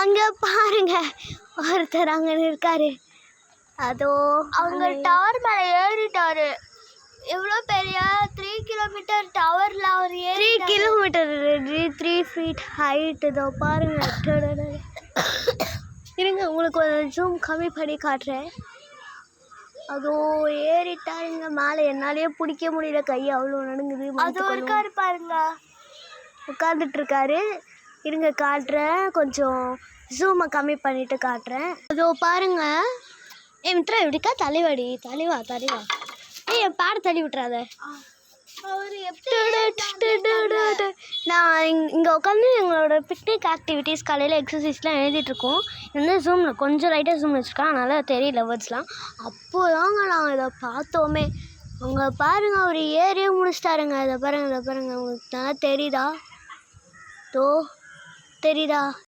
அங்கே பாருங்க ஒருத்தர் அங்கே இருக்காரு. அதோ அவங்க டவர் மேலே ஏறிட்டாரு. எவ்வளோ பெரிய 3 கிலோமீட்டர் டவரில் அவர் 3 கிலோமீட்டர் 3 ஃபீட் ஹைட். இதோ பாருங்க. இருங்க உங்களுக்கு ஒரு ஜூம் கம்மி பண்ணி காட்டுறேன். அதோ ஏறிட்டாருங்க மேலே. என்னாலேயே பிடிக்க முடியல, கை அவ்வளோ நடுங்குது. அது இருக்காரு பாருங்க, உட்காந்துட்டு இருக்காரு. இருங்க காட்டுறேன், கொஞ்சம் ஜூமை கம்மி பண்ணிட்டு காட்டுறேன். அதோ பாருங்க. மித்ரா எப்படிக்கா தலைவாடி தலைவா. என் பாட தள்ளி விட்டுறாத. நான் இங்கே உட்காந்து எங்களோட பிக்னிக் ஆக்டிவிட்டீஸ் காலையில் எக்ஸசைஸ்லாம் எழுதிட்டுருக்கோம். வந்து ஜூமில் கொஞ்சம் லைட்டாக ஜூம் வச்சுருக்கேன், அதனால் தெரியல வேர்ட்ஸ்லாம். அப்போதாங்க நான் இதை பார்த்தோமே. அங்கே பாருங்கள், அவர் ஏறியே முடிச்சிட்டாருங்க. இதை பாருங்கள் உங்களுக்கு நல்லா தெரியுதா? தெரியுதா?